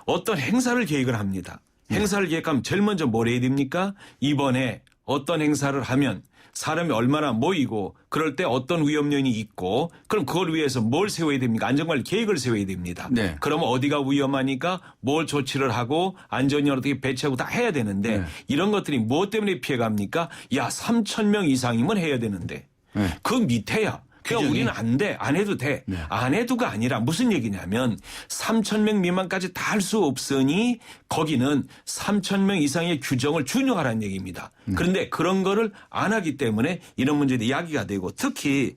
어떤 행사를 계획을 합니다. 행사를 계획하면 제일 먼저 뭘 해야 됩니까? 이번에 어떤 행사를 하면 사람이 얼마나 모이고 그럴 때 어떤 위험 요인이 있고 그럼 그걸 위해서 뭘 세워야 됩니까? 안전관리 계획을 세워야 됩니다. 네. 그러면 어디가 위험하니까 뭘 조치를 하고 안전요원 어떻게 배치하고 다 해야 되는데 이런 것들이 무엇 때문에 피해갑니까? 야 3,000명 이상이면 해야 되는데 그 밑에야. 그러니까 우리는 안 돼. 안 해도 돼. 안 해도가 아니라 무슨 얘기냐면 3,000명 미만까지 다 할 수 없으니 거기는 3,000명 이상의 규정을 준용하라는 얘기입니다. 그런데 그런 거를 안 하기 때문에 이런 문제들이 야기가 되고 특히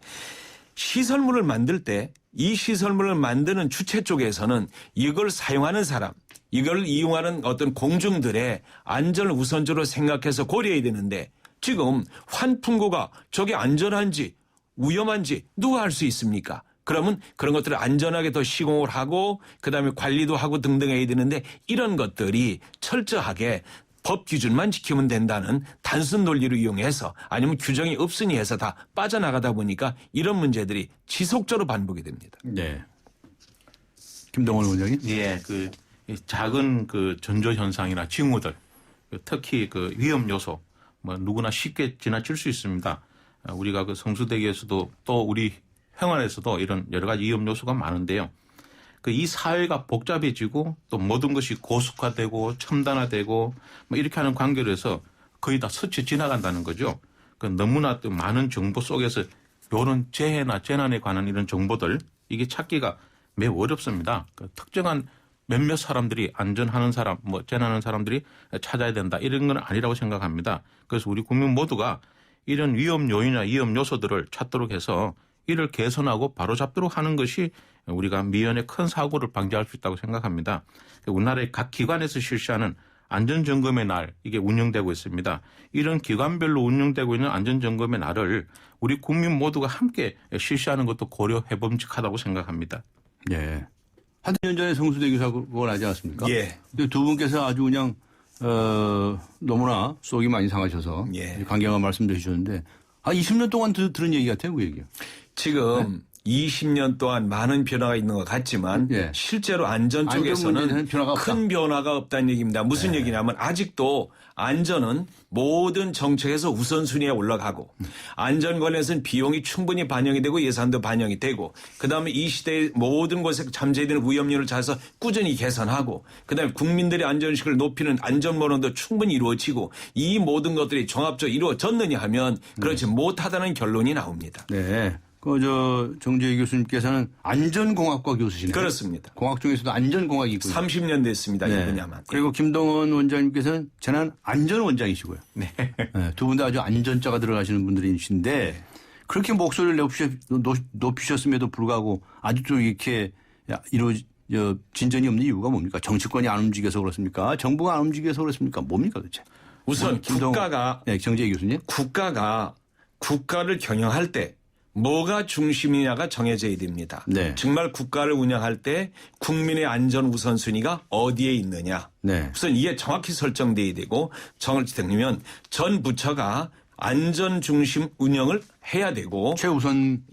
시설물을 만들 때 이 시설물을 만드는 주체 쪽에서는 이걸 사용하는 사람 이걸 이용하는 어떤 공중들의 안전을 우선적으로 생각해서 고려해야 되는데 지금 환풍구가 저게 안전한지 위험한지 누가 알 수 있습니까? 그러면 그런 것들을 안전하게 더 시공을 하고 그다음에 관리도 하고 등등 해야 되는데 이런 것들이 철저하게 법 기준만 지키면 된다는 단순 논리를 이용해서 아니면 규정이 없으니 해서 다 빠져나가다 보니까 이런 문제들이 지속적으로 반복이 됩니다. 네. 김동원 원장님? 예, 작은 전조 현상이나 징후들, 특히 위험 요소, 누구나 쉽게 지나칠 수 있습니다. 우리가 성수대교에서도 또 우리 생활에서도 이런 여러 가지 위험 요소가 많은데요. 이 사회가 복잡해지고 또 모든 것이 고속화되고 첨단화되고 이렇게 하는 관계로 해서 거의 다 스쳐 지나간다는 거죠. 너무나 또 많은 정보 속에서 이런 재해나 재난에 관한 이런 정보들 이게 찾기가 매우 어렵습니다. 특정한 몇몇 사람들이 안전하는 사람, 재난하는 사람들이 찾아야 된다 이런 건 아니라고 생각합니다. 그래서 우리 국민 모두가 이런 위험 요인이나 위험 요소들을 찾도록 해서 이를 개선하고 바로잡도록 하는 것이 우리가 미연에 큰 사고를 방지할 수 있다고 생각합니다. 우리나라의 각 기관에서 실시하는 안전점검의 날 이게 운영되고 있습니다. 이런 기관별로 운영되고 있는 안전점검의 날을 우리 국민 모두가 함께 실시하는 것도 고려해 봄직하다고 생각합니다. 예. 한 년 전에 성수대교 사고가 나지 않았습니까? 예. 두 분께서 아주 그냥 너무나 속이 많이 상하셔서 예. 강경한 말씀도 해주셨는데 20년 동안 들은 얘기 같아요, 그 얘기요. 지금 20년 동안 많은 변화가 있는 것 같지만 예. 실제로 안전 쪽에서는 큰 변화가 없다는 얘기입니다. 무슨 얘기냐면 아직도 안전은 모든 정책에서 우선순위에 올라가고 안전 관련해서는 비용이 충분히 반영이 되고 예산도 반영이 되고 그다음에 이 시대의 모든 곳에 잠재되는 위험률을 찾아서 꾸준히 개선하고 그다음에 국민들의 안전의식을 높이는 안전모론도 충분히 이루어지고 이 모든 것들이 종합적으로 이루어졌느냐 하면 그렇지 못하다는 결론이 나옵니다. 네. 정재희 교수님께서는 안전공학과 교수시네요. 그렇습니다. 공학 중에서도 안전공학이 있고요. 30년 됐습니다. 이 분야만. 그리고 김동원 원장님께서는 재난 안전원장이시고요. 네. 두 분 다 아주 안전자가 들어가시는 분들이신데 그렇게 목소리를 높이셨음에도 불구하고 아직도 이렇게 진전이 없는 이유가 뭡니까? 정치권이 안 움직여서 그렇습니까? 정부가 안 움직여서 그렇습니까? 뭡니까 도대체? 우선 국가가 정재희 교수님. 국가를 경영할 때 뭐가 중심이냐가 정해져야 됩니다. 네. 정말 국가를 운영할 때 국민의 안전 우선순위가 어디에 있느냐. 네. 우선 이게 정확히 설정돼야 되고 정을지되면 전 부처가 안전 중심 운영을 해야 되고 최우선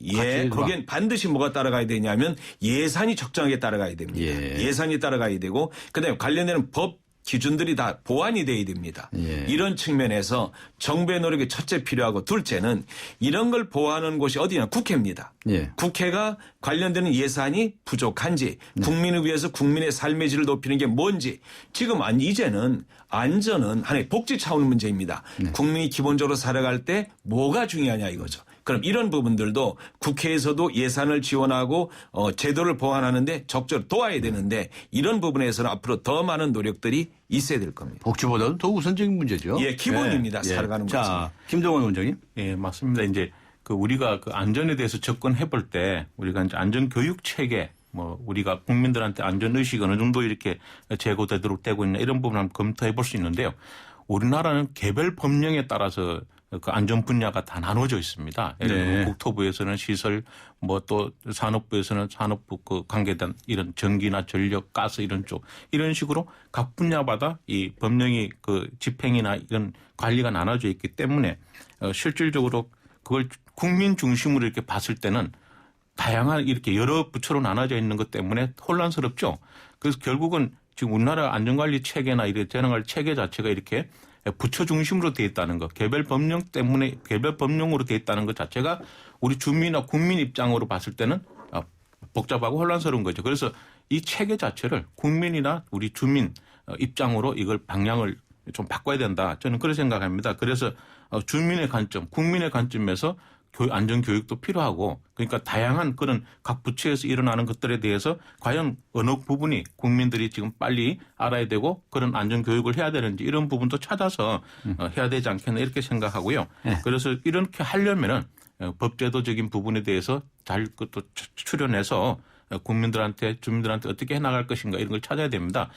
거기엔 반드시 뭐가 따라가야 되냐면 예산이 적정하게 따라가야 됩니다. 예산이 따라가야 되고 그다음에 관련되는 법 기준들이 다 보완이 돼야 됩니다. 이런 측면에서 정부의 노력이 첫째 필요하고 둘째는 이런 걸 보완하는 곳이 어디냐 국회입니다. 국회가 관련되는 예산이 부족한지 국민을 위해서 국민의 삶의 질을 높이는 게 뭔지 지금 이제는 안전은 하나의 복지 차원 문제입니다. 국민이 기본적으로 살아갈 때 뭐가 중요하냐 이거죠. 그럼 이런 부분들도 국회에서도 예산을 지원하고 제도를 보완하는데 적절히 도와야 되는데 이런 부분에서는 앞으로 더 많은 노력들이 있어야 될 겁니다. 복지보다도 더 우선적인 문제죠. 예, 기본입니다. 살아가는 거죠. 자, 김동원 원장님. 예, 맞습니다. 이제 우리가 안전에 대해서 접근해 볼 때 우리가 이제 안전 교육 체계 우리가 국민들한테 안전 의식이 어느 정도 이렇게 제고되도록 되고 있나 이런 부분을 한번 검토해 볼 수 있는데요. 우리나라는 개별 법령에 따라서 그 안전 분야가 다 나눠져 있습니다. 예를 들면 국토부에서는 시설, 또 산업부에서는 산업부 관계된 이런 전기나 전력, 가스 이런 쪽 이런 식으로 각 분야마다 이 법령이 집행이나 이런 관리가 나눠져 있기 때문에 실질적으로 그걸 국민 중심으로 이렇게 봤을 때는 다양한 이렇게 여러 부처로 나눠져 있는 것 때문에 혼란스럽죠. 그래서 결국은 지금 우리나라 안전관리 체계나 이런 재난관리 체계 자체가 이렇게 부처 중심으로 돼 있다는 것, 개별 법령 때문에 개별 법령으로 돼 있다는 것 자체가 우리 주민이나 국민 입장으로 봤을 때는 복잡하고 혼란스러운 거죠. 그래서 이 체계 자체를 국민이나 우리 주민 입장으로 이걸 방향을 좀 바꿔야 된다. 저는 그렇게 생각합니다. 그래서 주민의 관점, 국민의 관점에서 안전교육도 필요하고 그러니까 다양한 그런 각 부처에서 일어나는 것들에 대해서 과연 어느 부분이 국민들이 지금 빨리 알아야 되고 그런 안전교육을 해야 되는지 이런 부분도 찾아서 해야 되지 않겠나 이렇게 생각하고요. 그래서 이렇게 하려면은 법제도적인 부분에 대해서 잘 또 추려내서 국민들한테 주민들한테 어떻게 해나갈 것인가 이런 걸 찾아야 됩니다.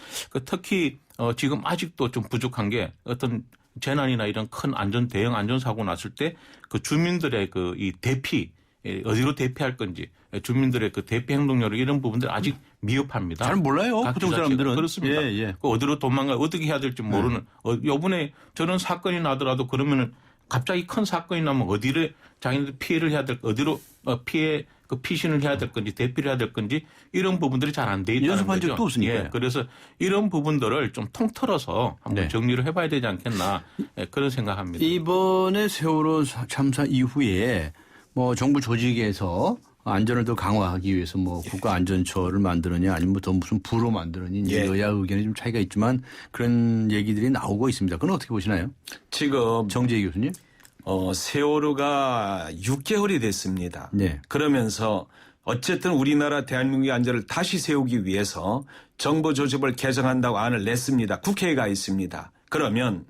특히 지금 아직도 좀 부족한 게 어떤 재난이나 이런 큰 대형 안전사고 났을 때 그 주민들의 이 대피, 어디로 대피할 건지 주민들의 대피 행동력 이런 부분들 아직 미흡합니다. 잘 몰라요. 보통 사람들은. 그렇습니다. 어디로 도망가 어떻게 해야 될지 모르는. 요번에 저런 사건이 나더라도 그러면은 갑자기 큰 사건이 나면 어디를 자기네들 피해를 해야 될 어디로 피신을 해야 될 건지 대피를 해야 될 건지 이런 부분들이 잘 안 돼 있다는 거죠. 연습한 적도 없으니까요. 그래서 이런 부분들을 좀 통틀어서 한번 정리를 해봐야 되지 않겠나 그런 생각합니다. 이번에 세월호 참사 이후에 정부 조직에서 안전을 더 강화하기 위해서 국가안전처를 만드느냐 아니면 더 무슨 부로 만드느냐 여야 의견이 좀 차이가 있지만 그런 얘기들이 나오고 있습니다. 그건 어떻게 보시나요? 지금 정재희 교수님. 세월호가 6개월이 됐습니다. 그러면서 어쨌든 우리나라 대한민국의 안전을 다시 세우기 위해서 정부 조직을 개정한다고 안을 냈습니다. 국회에 가 있습니다. 그러면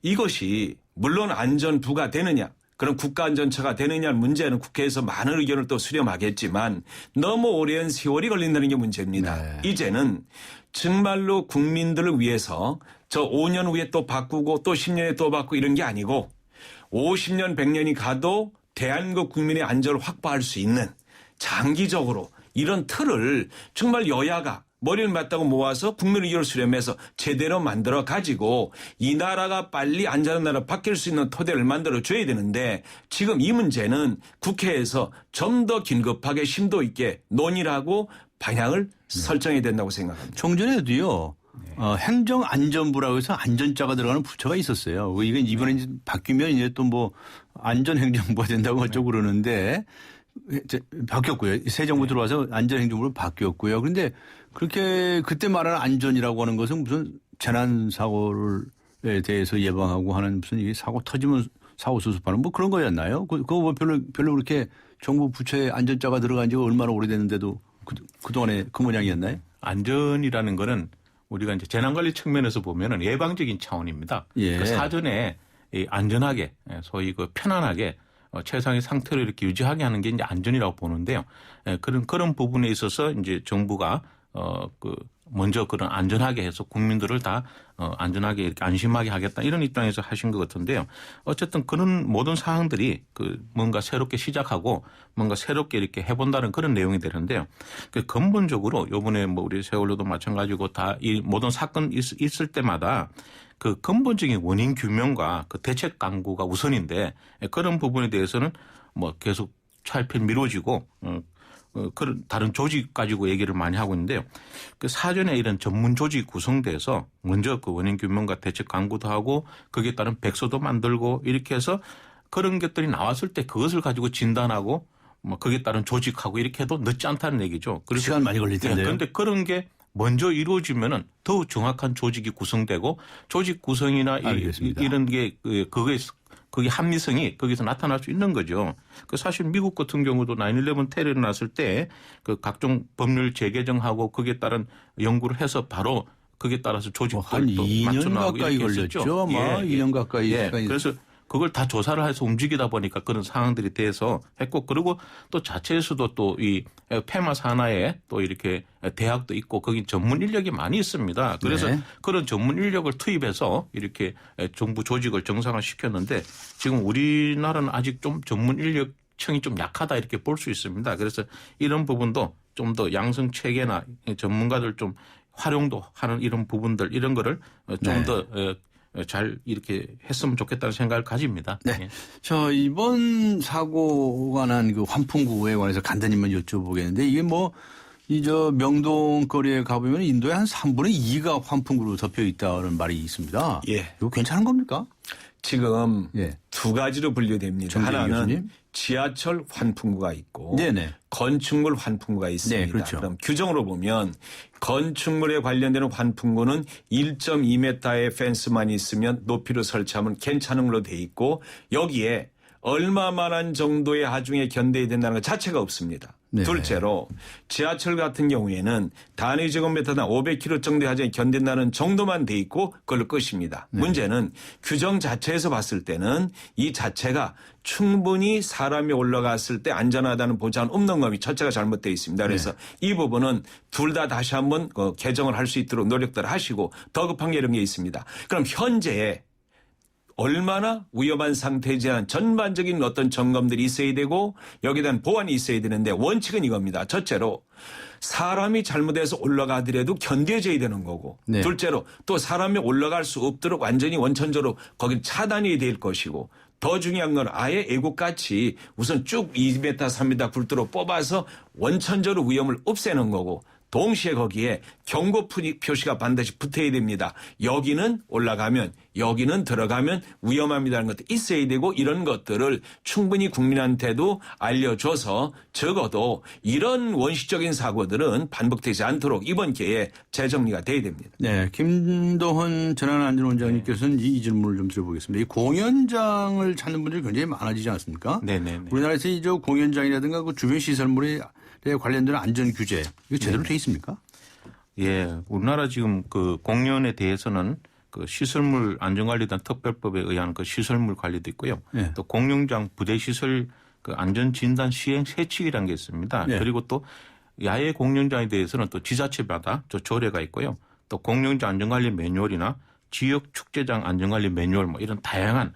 이것이 물론 안전부가 되느냐 그런 국가안전처가 되느냐는 문제는 국회에서 많은 의견을 또 수렴하겠지만 너무 오랜 세월이 걸린다는 게 문제입니다. 네. 이제는 정말로 국민들을 위해서 저 5년 후에 또 바꾸고 또 10년에 또 바꾸고 이런 게 아니고 50년, 100년이 가도 대한민국 국민의 안전을 확보할 수 있는 장기적으로 이런 틀을 정말 여야가 머리를 맞다고 모아서 국민 의견을 수렴해서 제대로 만들어 가지고 이 나라가 빨리 안전한 나라로 바뀔 수 있는 토대를 만들어 줘야 되는데 지금 이 문제는 국회에서 좀 더 긴급하게 심도 있게 논의를 하고 방향을 설정해야 된다고 생각합니다. 총전에도요. 행정안전부라고 해서 안전자가 들어가는 부처가 있었어요. 이건 이번에 이제 바뀌면 이제 또 뭐 안전행정부가 된다고 어쩌고 그러는데 바뀌었고요. 새 정부 들어와서 안전행정부로 바뀌었고요. 그런데 그렇게 그때 말하는 안전이라고 하는 것은 무슨 재난사고에 대해서 예방하고 하는 무슨 이게 사고 터지면 사고 수습하는 뭐 그런 거였나요? 그거 뭐 별로 그렇게 정부 부처에 안전자가 들어간 지가 얼마나 오래됐는데도 그동안에 그 모양이었나요? 안전이라는 거는 우리가 이제 재난관리 측면에서 보면은 예방적인 차원입니다. 예. 그 사전에 안전하게 소위 그 편안하게 최상의 상태로 이렇게 유지하게 하는 게 이제 안전이라고 보는데요. 그런 부분에 있어서 이제 정부가 먼저 그런 안전하게 해서 국민들을 다 안전하게 이렇게 안심하게 하겠다 이런 입장에서 하신 것 같은데요. 어쨌든 그런 모든 사항들이 뭔가 새롭게 시작하고 뭔가 새롭게 이렇게 해본다는 그런 내용이 되는데요. 근본적으로 요번에 뭐 우리 세월호도 마찬가지고 다 이 모든 사건 있을 때마다 그 근본적인 원인 규명과 그 대책 강구가 우선인데 그런 부분에 대해서는 뭐 계속 차일피일 미뤄지고 그런 다른 조직 가지고 얘기를 많이 하고 있는데요. 그 사전에 이런 전문 조직이 구성돼서 먼저 그 원인 규명과 대책 강구도 하고 거기에 따른 백서도 만들고 이렇게 해서 그런 것들이 나왔을 때 그것을 가지고 진단하고 뭐 거기에 따른 조직하고 이렇게 해도 늦지 않다는 얘기죠. 그래서 시간 많이 걸릴 텐데요. 그런데 그런 게 먼저 이루어지면은 더욱 정확한 조직이 구성되고 조직 구성이나 이런 게 그게 합리성이 거기서 나타날 수 있는 거죠. 사실 미국 같은 경우도 9/11 테러가 났을 때 그 각종 법률 재개정하고 거기에 따른 연구를 해서 바로 거기에 따라서 조직도 한 2년 가까이 걸렸죠. 아마 2년 가까이. 그래서 그걸 다 조사를 해서 움직이다 보니까 그런 상황들이 돼서 했고 그리고 또 자체에서도 또 이 페마 산하에 또 이렇게 대학도 있고 거기 전문 인력이 많이 있습니다. 그래서 그런 전문 인력을 투입해서 이렇게 정부 조직을 정상화 시켰는데 지금 우리나라는 아직 좀 전문 인력층이 좀 약하다 이렇게 볼 수 있습니다. 그래서 이런 부분도 좀 더 양성 체계나 전문가들 좀 활용도 하는 이런 부분들 이런 거를 좀 더 잘 이렇게 했으면 좋겠다는 생각을 가집니다. 네. 자, 이번 사고가 난 그 환풍구에 관해서 간단히만 여쭤보겠는데 이게 뭐 명동 거리에 가보면 인도의 한 3분의 2가 환풍구로 덮여 있다는 말이 있습니다. 예. 이거 괜찮은 겁니까? 지금 두 가지로 분류됩니다. 하나는 교수님? 지하철 환풍구가 있고 네네. 건축물 환풍구가 있습니다. 네, 그렇죠. 그럼 규정으로 보면 건축물에 관련되는 환풍구는 1.2m의 펜스만 있으면 높이로 설치하면 괜찮은 걸로 돼 있고 여기에 얼마만한 정도의 하중에 견뎌야 된다는 것 자체가 없습니다. 네. 둘째로 지하철 같은 경우에는 단위 제곱미터당 500km 정도의 하중에 견딘다는 정도만 돼 있고 그걸로 끝입니다. 문제는 규정 자체에서 봤을 때는 이 자체가 충분히 사람이 올라갔을 때 안전하다는 보장은 없는 것이 첫째가 잘못되어 있습니다. 그래서 이 부분은 둘 다 다시 한번 개정을 할 수 있도록 노력들을 하시고 더 급한 게 이런 게 있습니다. 그럼 현재 얼마나 위험한 상태에 대한 전반적인 어떤 점검들이 있어야 되고 여기에 대한 보완이 있어야 되는데 원칙은 이겁니다. 첫째로 사람이 잘못해서 올라가더라도 견뎌져야 되는 거고 둘째로 또 사람이 올라갈 수 없도록 완전히 원천적으로 거기 차단이 될 것이고 더 중요한 건 아예 애국같이 우선 쭉 2m, 3m 굵도록 뽑아서 원천적으로 위험을 없애는 거고 동시에 거기에 경고 표시가 반드시 붙어야 됩니다. 여기는 올라가면 여기는 들어가면 위험합니다는 것도 있어야 되고 이런 것들을 충분히 국민한테도 알려줘서 적어도 이런 원시적인 사고들은 반복되지 않도록 이번 기회에 재정리가 돼야 됩니다. 네, 김도헌 재난안전원장님께서는 이 질문을 좀 드려보겠습니다. 이 공연장을 찾는 분들이 굉장히 많아지지 않습니까? 네네. 우리나라에서 이 공연장이라든가 그 주변 시설물에 관련된 안전 규제 이거 제대로 돼 있습니까? 예, 우리나라 지금 그 공연에 대해서는 그 시설물 안전관리단 특별법에 의한 그 시설물 관리도 있고요. 네. 또 공영장 부대시설 그 안전진단 시행 세칙이라는 게 있습니다. 네. 그리고 또 야외 공영장에 대해서는 또 지자체마다 저 조례가 있고요. 또 공영장 안전관리 매뉴얼이나 지역 축제장 안전관리 매뉴얼 뭐 이런 다양한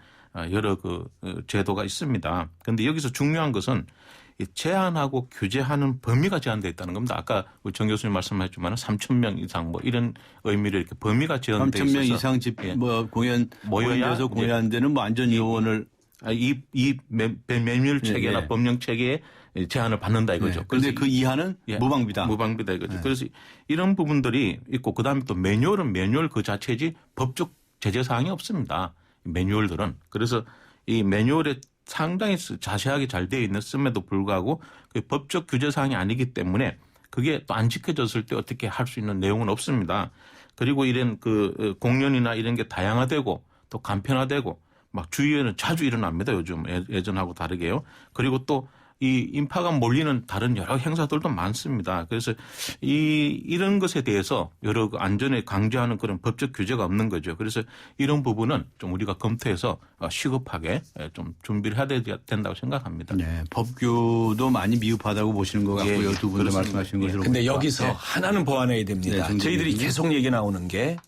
여러 그 제도가 있습니다. 그런데 여기서 중요한 것은 제한하고 규제하는 범위가 제한되어 있다는 겁니다. 아까 우리 정 교수님 말씀하셨지만 3,000명 이상 뭐 이런 의미로 이렇게 범위가 제한되어 있어서 3,000명 이상 뭐 공연 모여서 공연하는 데는 뭐 안전 요원을 이 매뉴얼 체계나 법령 체계에 제한을 받는다 이거죠. 그런데 그 이하는 무방비다. 무방비다 이거죠. 그래서 이런 부분들이 있고 그다음에 또 매뉴얼은 매뉴얼 그 자체지 법적 제재 사항이 없습니다. 매뉴얼들은. 그래서 이 매뉴얼에 상당히 자세하게 잘 되어 있음에도 불구하고 그 법적 규제 사항이 아니기 때문에 그게 또 안 지켜졌을 때 어떻게 할 수 있는 내용은 없습니다. 그리고 이런 그 공연이나 이런 게 다양화되고 또 간편화되고 막 주위에는 자주 일어납니다. 요즘 예전하고 다르게요. 그리고 또 이 인파가 몰리는 다른 여러 행사들도 많습니다. 그래서 이런 것에 대해서 여러 안전에 강조하는 그런 법적 규제가 없는 거죠. 그래서 이런 부분은 좀 우리가 검토해서 시급하게 좀 준비를 해야 된다고 생각합니다. 네, 법규도 많이 미흡하다고 보시는 것 같고요. 두 분도 말씀하시는 것으로. 근데 여기서 하나는 보완해야 됩니다. 네, 저희들이 계속 얘기 나오는 게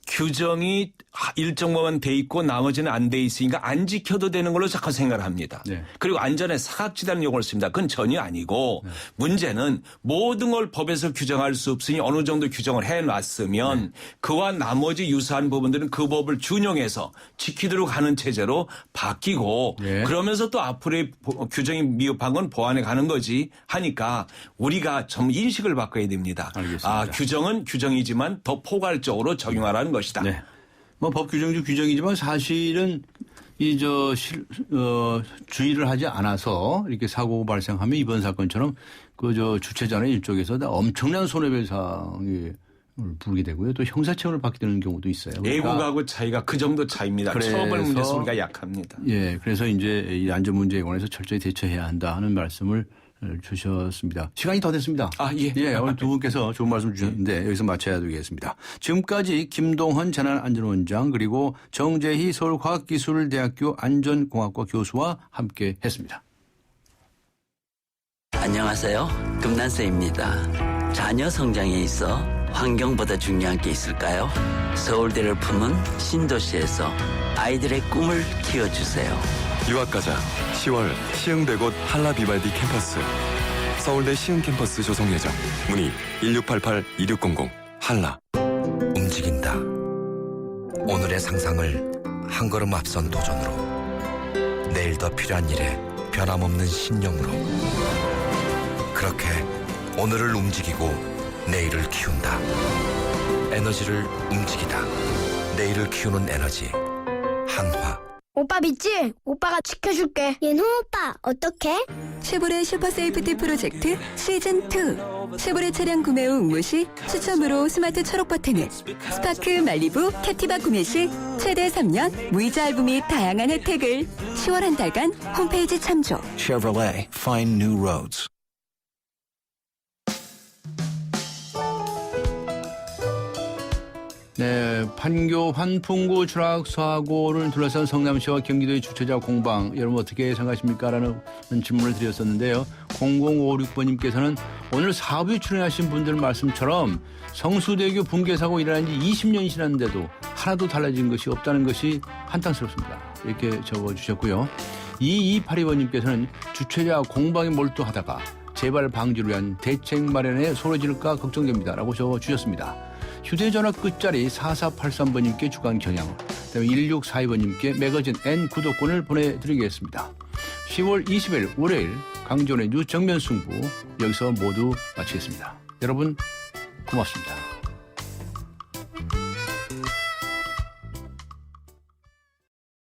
규정이 일정 부분 돼 있고 나머지는 안 돼 있으니까 안 지켜도 되는 걸로 자꾸 생각을 합니다. 네. 그리고 안전에 사각지대는 용어를 씁니다. 그건 전혀 아니고 문제는 모든 걸 법에서 규정할 수 없으니 어느 정도 규정을 해놨으면 그와 나머지 유사한 부분들은 그 법을 준용해서 지키도록 하는 체제로 바뀌고 그러면서 또 앞으로의 규정이 미흡한 건 보완해 가는 거지 하니까 우리가 좀 인식을 바꿔야 됩니다. 알겠습니다. 규정은 규정이지만 더 포괄적으로 적용하라는 것이다. 네. 뭐 법 규정도 규정이지만 사실은 주의를 하지 않아서 이렇게 사고 발생하면 이번 사건처럼 주최자나 일쪽에서 엄청난 손해배상이 부르게 되고요. 또 형사처벌을 받게 되는 경우도 있어요. 외국하고 차이가 그 정도 차이입니다. 처벌 문제에서 우리가 약합니다. 예, 그래서 이제 이 안전 문제에 관해서 철저히 대처해야 한다 하는 말씀을 주셨습니다. 시간이 더 됐습니다. 예, 오늘 두 분께서 좋은 말씀 주셨는데 여기서 마쳐야 되겠습니다. 지금까지 김동헌 재난안전원장 그리고 정재희 서울과학기술대학교 안전공학과 교수와 함께했습니다. 안녕하세요. 금난세입니다. 자녀 성장에 있어 환경보다 중요한 게 있을까요? 서울대를 품은 신도시에서 아이들의 꿈을 키워주세요. 유학 가자. 10월 시흥대곳 한라 비발디 캠퍼스. 서울대 시흥 캠퍼스 조성 예정. 문의 1688-2600 한라. 움직인다. 오늘의 상상을 한 걸음 앞선 도전으로. 내일 더 필요한 일에 변함없는 신념으로. 그렇게 오늘을 움직이고 내일을 키운다. 에너지를 움직이다. 내일을 키우는 에너지. 한화. 오빠 믿지? 오빠가 지켜줄게. 예노 오빠 어떡해? 쉐보레 슈퍼세이프티 프로젝트 시즌2. 쉐보레 차량 구매 후 응모 시 추첨으로 스마트 초록 버튼을, 스파크 말리부 캡티바 구매 시 최대 3년 무이자 할부 및 다양한 혜택을. 10월 한 달간 홈페이지 참조. Chevrolet, find new roads. 네, 판교 환풍구 추락 사고를 둘러싼 성남시와 경기도의 주최자 공방, 여러분 어떻게 생각하십니까? 라는 질문을 드렸었는데요. 0056번님께서는 오늘 사부에 출연하신 분들 말씀처럼 성수대교 붕괴 사고 일어난 지 20년이 지났는데도 하나도 달라진 것이 없다는 것이 한탄스럽습니다. 이렇게 적어주셨고요. 2282번님께서는 주최자 공방에 몰두하다가 재발 방지를 위한 대책 마련에 소홀해질까 걱정됩니다. 라고 적어주셨습니다. 휴대전화 끝자리 4483번님께 주간 경향, 그다음에 1642번님께 매거진 N 구독권을 보내드리겠습니다. 10월 20일 월요일 강조의 뉴스 정면 승부 여기서 모두 마치겠습니다. 여러분 고맙습니다.